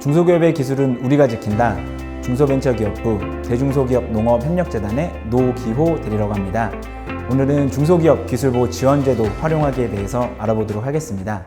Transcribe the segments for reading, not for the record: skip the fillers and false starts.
중소기업의 기술은 우리가 지킨다. 중소벤처기업부 대중소기업농업협력재단의 노기호 대리라고 합니다. 오늘은 중소기업 기술보호 지원제도 활용하기에 대해서 알아보도록 하겠습니다.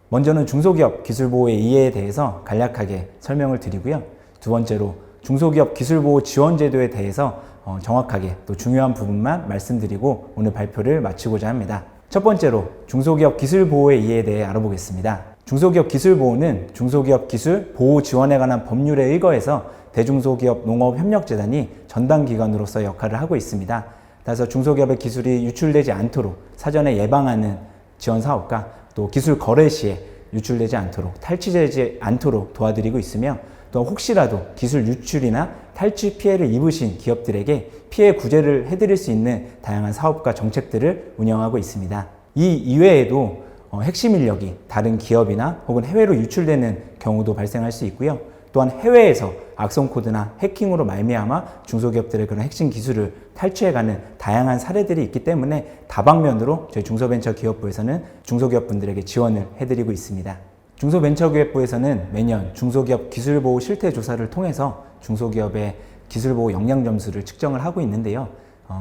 먼저는 중소기업 기술보호의 이해에 대해서 간략하게 설명을 드리고요. 두 번째로 중소기업 기술보호 지원제도에 대해서 정확하게 또 중요한 부분만 말씀드리고 오늘 발표를 마치고자 합니다. 첫 번째로 중소기업 기술보호의 이해에 대해 알아보겠습니다. 중소기업 기술보호는 중소기업 기술 보호 지원에 관한 법률에 의거해서 대중소기업 농업협력재단이 전담기관으로서 역할을 하고 있습니다. 따라서 중소기업의 기술이 유출되지 않도록 사전에 예방하는 지원사업과 또 기술 거래 시에 유출되지 않도록 탈취되지 않도록 도와드리고 있으며 또 혹시라도 기술 유출이나 탈취 피해를 입으신 기업들에게 피해 구제를 해드릴 수 있는 다양한 사업과 정책들을 운영하고 있습니다. 이 이외에도 핵심 인력이 다른 기업이나 혹은 해외로 유출되는 경우도 발생할 수 있고요. 또한 해외에서 악성 코드나 해킹으로 말미암아 중소기업들의 그런 핵심 기술을 탈취해가는 다양한 사례들이 있기 때문에 다방면으로 저희 중소벤처기업부에서는 중소기업분들에게 지원을 해드리고 있습니다. 중소벤처기업부에서는 매년 중소기업 기술보호 실태조사를 통해서 중소기업의 기술보호 역량점수를 측정을 하고 있는데요.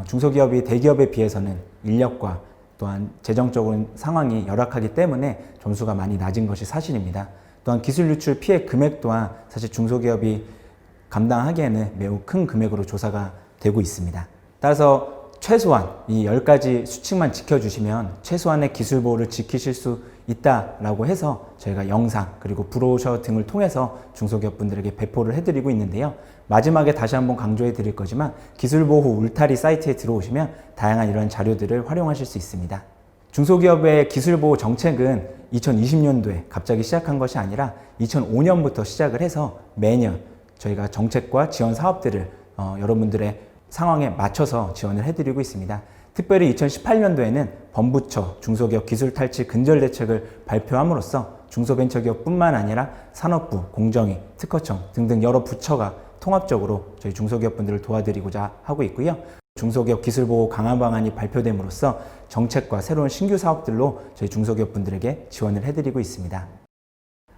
중소기업이 대기업에 비해서는 인력과 또한 재정적인 상황이 열악하기 때문에 점수가 많이 낮은 것이 사실입니다. 또한 기술 유출 피해 금액 또한 사실 중소기업이 감당하기에는 매우 큰 금액으로 조사가 되고 있습니다. 따라서 최소한 이 10가지 수칙만 지켜주시면 최소한의 기술 보호를 지키실 수 있다라고 해서 저희가 영상 그리고 브로셔 등을 통해서 중소기업 분들에게 배포를 해드리고 있는데요. 마지막에 다시 한번 강조해 드릴 거지만 기술보호 울타리 사이트에 들어오시면 다양한 이런 자료들을 활용하실 수 있습니다. 중소기업의 기술보호 정책은 2020년도에 갑자기 시작한 것이 아니라 2005년부터 시작을 해서 매년 저희가 정책과 지원 사업들을 여러분들의 상황에 맞춰서 지원을 해드리고 있습니다. 특별히 2018년도에는 범부처 중소기업 기술탈취 근절대책을 발표함으로써 중소벤처기업뿐만 아니라 산업부, 공정위, 특허청 등등 여러 부처가 통합적으로 저희 중소기업분들을 도와드리고자 하고 있고요. 중소기업 기술보호 강화 방안이 발표됨으로써 정책과 새로운 신규 사업들로 저희 중소기업분들에게 지원을 해드리고 있습니다.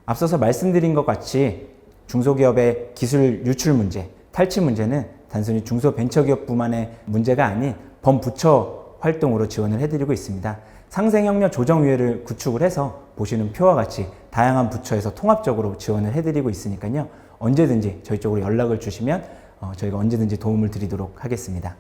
앞서서 말씀드린 것 같이 중소기업의 기술 유출 문제, 탈취 문제는 단순히 중소벤처기업뿐만의 문제가 아닌 범부처 활동으로 지원을 해드리고 있습니다. 상생협력 조정위회를 구축을 해서 보시는 표와 같이 다양한 부처에서 통합적으로 지원을 해드리고 있으니까요. 언제든지 저희 쪽으로 연락을 주시면 저희가 언제든지 도움을 드리도록 하겠습니다.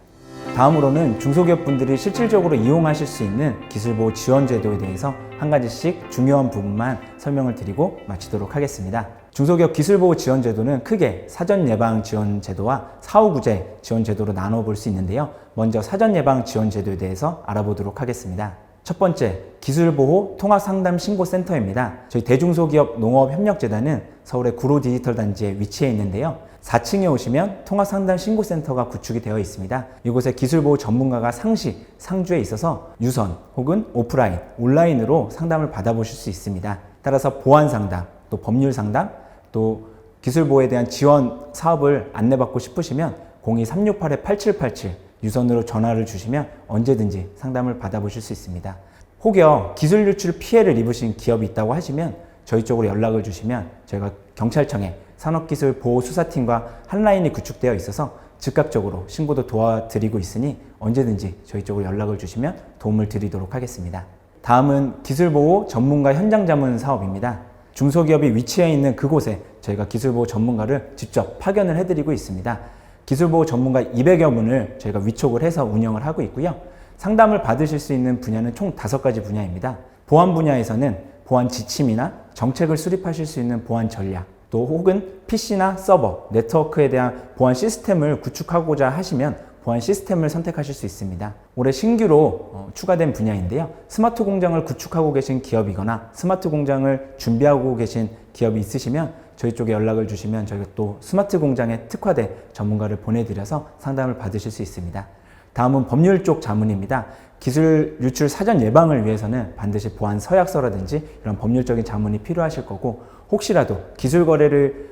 다음으로는 중소기업분들이 실질적으로 이용하실 수 있는 기술보호 지원제도에 대해서 한 가지씩 중요한 부분만 설명을 드리고 마치도록 하겠습니다. 중소기업 기술보호 지원제도는 크게 사전예방지원제도와 사후구제 지원제도로 나눠볼 수 있는데요. 먼저 사전예방지원제도에 대해서 알아보도록 하겠습니다. 첫 번째, 기술보호 통합상담신고센터입니다. 저희 대중소기업 농업협력재단은 서울의 구로디지털단지에 위치해 있는데요. 4층에 오시면 통합상담신고센터가 구축이 되어 있습니다. 이곳에 기술보호 전문가가 상시, 상주에 있어서 유선 혹은 오프라인, 온라인으로 상담을 받아보실 수 있습니다. 따라서 보안상담, 또 법률상담, 또 기술보호에 대한 지원 사업을 안내받고 싶으시면 02-368-8787 유선으로 전화를 주시면 언제든지 상담을 받아보실 수 있습니다. 혹여 기술 유출 피해를 입으신 기업이 있다고 하시면 저희 쪽으로 연락을 주시면 저희가 경찰청에 산업기술보호수사팀과 한라인이 구축되어 있어서 즉각적으로 신고도 도와드리고 있으니 언제든지 저희 쪽으로 연락을 주시면 도움을 드리도록 하겠습니다. 다음은 기술보호 전문가 현장자문 사업입니다. 중소기업이 위치해 있는 그곳에 저희가 기술보호 전문가를 직접 파견을 해드리고 있습니다. 기술보호 전문가 200여 분을 저희가 위촉을 해서 운영을 하고 있고요. 상담을 받으실 수 있는 분야는 총 5가지 분야입니다. 보안 분야에서는 보안 지침이나 정책을 수립하실 수 있는 보안 전략, 또 혹은 PC나 서버, 네트워크에 대한 보안 시스템을 구축하고자 하시면 보안 시스템을 선택하실 수 있습니다. 올해 신규로 추가된 분야인데요. 스마트 공장을 구축하고 계신 기업이거나 스마트 공장을 준비하고 계신 기업이 있으시면 저희 쪽에 연락을 주시면 저희가 또 스마트 공장에 특화된 전문가를 보내드려서 상담을 받으실 수 있습니다. 다음은 법률 쪽 자문입니다. 기술 유출 사전 예방을 위해서는 반드시 보안 서약서라든지 이런 법률적인 자문이 필요하실 거고 혹시라도 기술 거래를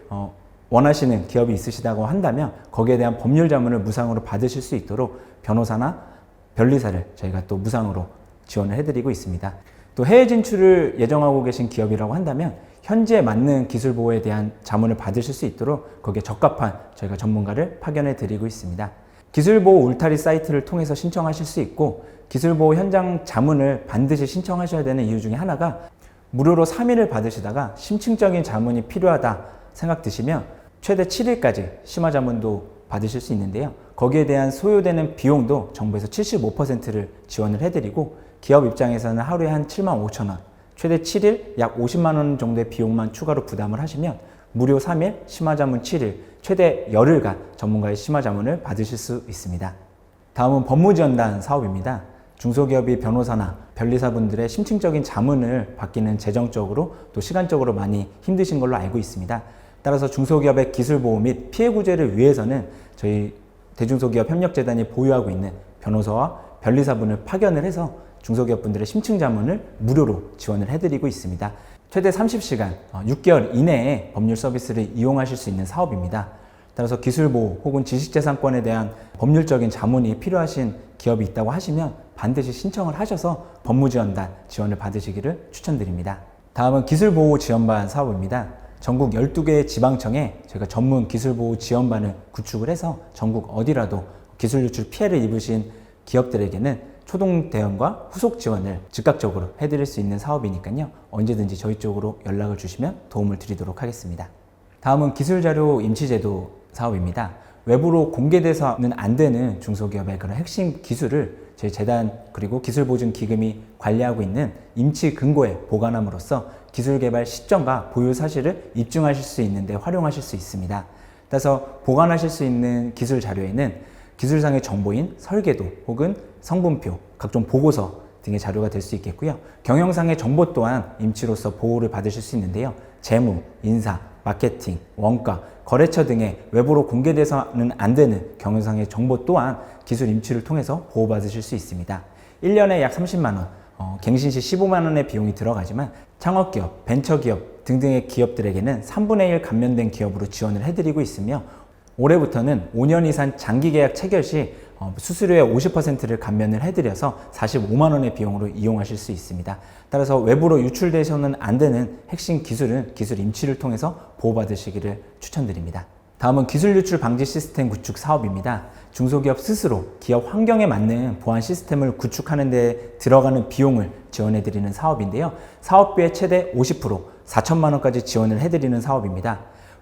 원하시는 기업이 있으시다고 한다면 거기에 대한 법률 자문을 무상으로 받으실 수 있도록 변호사나 변리사를 저희가 또 무상으로 지원을 해드리고 있습니다. 또 해외 진출을 예정하고 계신 기업이라고 한다면 현지에 맞는 기술 보호에 대한 자문을 받으실 수 있도록 거기에 적합한 저희가 전문가를 파견해 드리고 있습니다. 기술보호 울타리 사이트를 통해서 신청하실 수 있고, 기술보호 현장 자문을 반드시 신청하셔야 되는 이유 중에 하나가 무료로 3일을 받으시다가 심층적인 자문이 필요하다 생각드시면 최대 7일까지 심화 자문도 받으실 수 있는데요. 거기에 대한 소요되는 비용도 정부에서 75%를 지원을 해드리고, 기업 입장에서는 하루에 한 75,000원, 최대 7일 약 50만 원 정도의 비용만 추가로 부담을 하시면 무료 3일, 심화 자문 7일, 최대 열흘간 전문가의 심화 자문을 받으실 수 있습니다. 다음은 법무지원단 사업입니다. 중소기업이 변호사나 변리사분들의 심층적인 자문을 받기는 재정적으로 또 시간적으로 많이 힘드신 걸로 알고 있습니다. 따라서 중소기업의 기술보호 및 피해구제를 위해서는 저희 대중소기업협력재단이 보유하고 있는 변호사와 변리사분을 파견을 해서 중소기업분들의 심층자문을 무료로 지원을 해드리고 있습니다. 최대 30시간, 6개월 이내에 법률 서비스를 이용하실 수 있는 사업입니다. 따라서 기술보호 혹은 지식재산권에 대한 법률적인 자문이 필요하신 기업이 있다고 하시면 반드시 신청을 하셔서 법무지원단 지원을 받으시기를 추천드립니다. 다음은 기술보호 지원반 사업입니다. 전국 12개의 지방청에 저희가 전문 기술보호 지원반을 구축을 해서 전국 어디라도 기술 유출 피해를 입으신 기업들에게는 초동 대응과 후속 지원을 즉각적으로 해드릴 수 있는 사업이니까요. 언제든지 저희 쪽으로 연락을 주시면 도움을 드리도록 하겠습니다. 다음은 기술자료 임치제도 사업입니다. 외부로 공개돼서는 안 되는 중소기업의 그런 핵심 기술을 저희 재단 그리고 기술보증기금이 관리하고 있는 임치 금고에 보관함으로써 기술개발 시점과 보유 사실을 입증하실 수 있는데 활용하실 수 있습니다. 따라서 보관하실 수 있는 기술 자료에는 기술상의 정보인 설계도 혹은 성분표, 각종 보고서 등의 자료가 될 수 있겠고요. 경영상의 정보 또한 임치로서 보호를 받으실 수 있는데요. 재무, 인사, 마케팅, 원가, 거래처 등의 외부로 공개돼서는 안 되는 경영상의 정보 또한 기술 임치를 통해서 보호받으실 수 있습니다. 1년에 약 30만 원, 갱신시 15만 원의 비용이 들어가지만 창업기업, 벤처기업 등등의 기업들에게는 3분의 1 감면된 기업으로 지원을 해드리고 있으며, 올해부터는 5년 이상 장기계약 체결 시 수수료의 50%를 감면을 해드려서 45만 원의 비용으로 이용하실 수 있습니다. 따라서 외부로 유출되셔서는 안 되는 핵심 기술은 기술 임치를 통해서 보호받으시기를 추천드립니다. 다음은 기술 유출 방지 시스템 구축 사업입니다. 중소기업 스스로 기업 환경에 맞는 보안 시스템을 구축하는 데 들어가는 비용을 지원해드리는 사업인데요. 사업비의 최대 50%, 4천만 원까지 지원을 해드리는 사업입니다.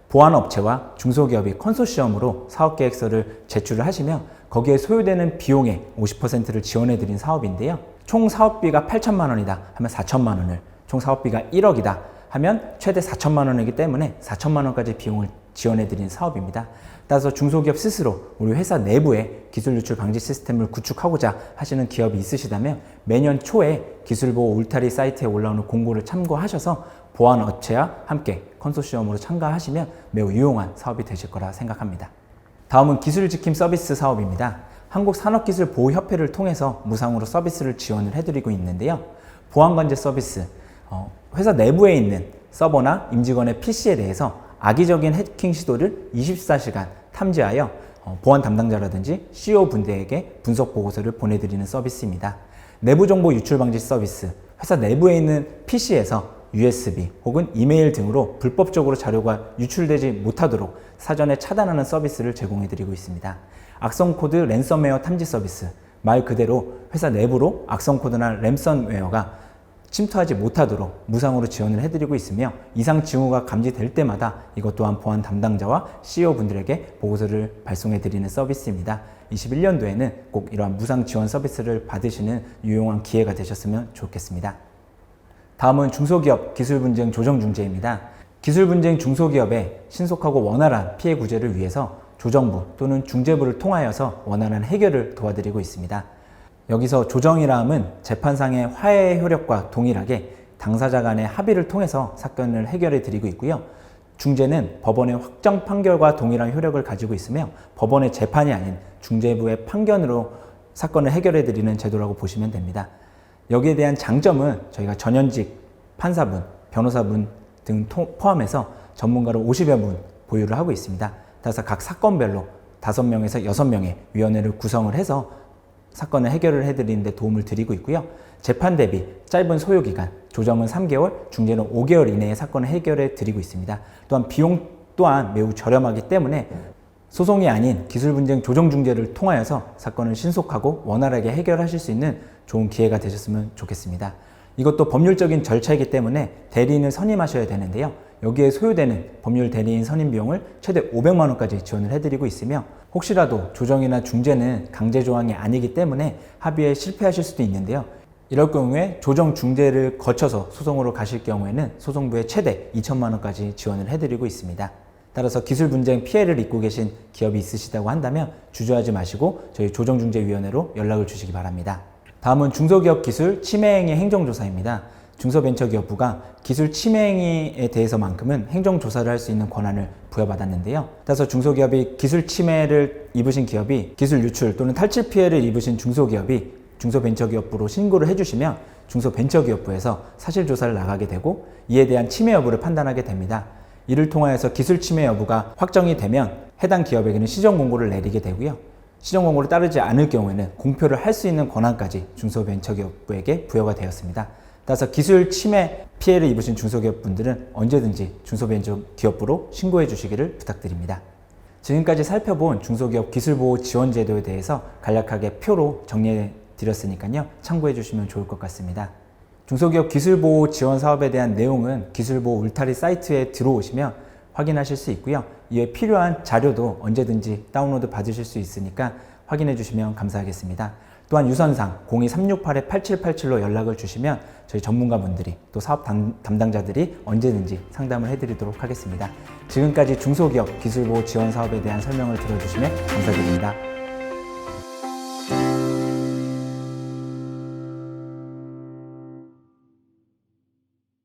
보안업체와 중소기업이 컨소시엄으로 사업계획서를 제출을 하시면 거기에 소요되는 비용의 50%를 지원해드린 사업인데요. 총 사업비가 8천만 원이다 하면 4천만 원을, 총 사업비가 1억이다 하면 최대 4천만 원이기 때문에 4천만 원까지 비용을 지원해드린 사업입니다. 따라서 중소기업 스스로 우리 회사 내부에 기술 유출 방지 시스템을 구축하고자 하시는 기업이 있으시다면 매년 초에 기술보호 울타리 사이트에 올라오는 공고를 참고하셔서 보안업체와 함께 컨소시엄으로 참가하시면 매우 유용한 사업이 되실 거라 생각합니다. 다음은 기술지킴 서비스 사업입니다. 한국산업기술보호협회를 통해서 무상으로 서비스를 지원을 해드리고 있는데요. 보안관제 서비스, 회사 내부에 있는 서버나 임직원의 PC에 대해서 악의적인 해킹 시도를 24시간 탐지하여 보안 담당자라든지 CEO 분들에게 분석 보고서를 보내드리는 서비스입니다. 내부 정보 유출 방지 서비스, 회사 내부에 있는 PC에서 USB 혹은 이메일 등으로 불법적으로 자료가 유출되지 못하도록 사전에 차단하는 서비스를 제공해드리고 있습니다. 악성코드 랜섬웨어 탐지 서비스, 말 그대로 회사 내부로 악성코드나 랜섬웨어가 침투하지 못하도록 무상으로 지원을 해드리고 있으며, 이상 징후가 감지될 때마다 이것 또한 보안 담당자와 CEO 분들에게 보고서를 발송해드리는 서비스입니다. 21년도에는 꼭 이러한 무상 지원 서비스를 받으시는 유용한 기회가 되셨으면 좋겠습니다. 다음은 중소기업 기술분쟁 조정중재입니다. 기술분쟁 중소기업의 신속하고 원활한 피해 구제를 위해서 조정부 또는 중재부를 통하여서 원활한 해결을 도와드리고 있습니다. 여기서 조정이라 함은 재판상의 화해의 효력과 동일하게 당사자 간의 합의를 통해서 사건을 해결해 드리고 있고요. 중재는 법원의 확정 판결과 동일한 효력을 가지고 있으며 법원의 재판이 아닌 중재부의 판결으로 사건을 해결해 드리는 제도라고 보시면 됩니다. 여기에 대한 장점은 저희가 전현직 판사분, 변호사분 등 포함해서 전문가로 50여 분 보유를 하고 있습니다. 따라서 각 사건별로 5명에서 6명의 위원회를 구성을 해서 사건을 해결을 해드리는 데 도움을 드리고 있고요. 재판 대비 짧은 소요기간, 조정은 3개월, 중재는 5개월 이내에 사건을 해결해 드리고 있습니다. 또한 비용 또한 매우 저렴하기 때문에 소송이 아닌 기술분쟁 조정중재를 통하여서 사건을 신속하고 원활하게 해결하실 수 있는 좋은 기회가 되셨으면 좋겠습니다. 이것도 법률적인 절차이기 때문에 대리인을 선임하셔야 되는데요. 여기에 소요되는 법률 대리인 선임 비용을 최대 500만 원까지 지원을 해드리고 있으며, 혹시라도 조정이나 중재는 강제 조항이 아니기 때문에 합의에 실패하실 수도 있는데요. 이럴 경우에 조정 중재를 거쳐서 소송으로 가실 경우에는 소송부에 최대 2천만 원까지 지원을 해드리고 있습니다. 따라서 기술 분쟁 피해를 입고 계신 기업이 있으시다고 한다면 주저하지 마시고 저희 조정중재위원회로 연락을 주시기 바랍니다. 다음은 중소기업 기술 침해행위 행정조사입니다. 중소벤처기업부가 기술 침해행위에 대해서만큼은 행정조사를 할 수 있는 권한을 부여받았는데요. 따라서 중소기업이 기술 침해를 입으신 기업이 기술 유출 또는 탈취 피해를 입으신 중소기업이 중소벤처기업부로 신고를 해주시면 중소벤처기업부에서 사실조사를 나가게 되고 이에 대한 침해 여부를 판단하게 됩니다. 이를 통하여서 기술 침해 여부가 확정이 되면 해당 기업에게는 시정공고를 내리게 되고요. 시정공고를 따르지 않을 경우에는 공표를 할 수 있는 권한까지 중소벤처기업부에게 부여가 되었습니다. 따라서 기술 침해 피해를 입으신 중소기업분들은 언제든지 중소벤처기업부로 신고해 주시기를 부탁드립니다. 지금까지 살펴본 중소기업 기술보호 지원제도에 대해서 간략하게 표로 정리해 드렸으니까요. 참고해 주시면 좋을 것 같습니다. 중소기업 기술보호 지원 사업에 대한 내용은 기술보호 울타리 사이트에 들어오시면 확인하실 수 있고요. 이에 필요한 자료도 언제든지 다운로드 받으실 수 있으니까 확인해 주시면 감사하겠습니다. 또한 유선상 02-368-8787로 연락을 주시면 저희 전문가분들이 또 사업 담당자들이 언제든지 상담을 해드리도록 하겠습니다. 지금까지 중소기업 기술보호 지원 사업에 대한 설명을 들어주시면 감사드립니다.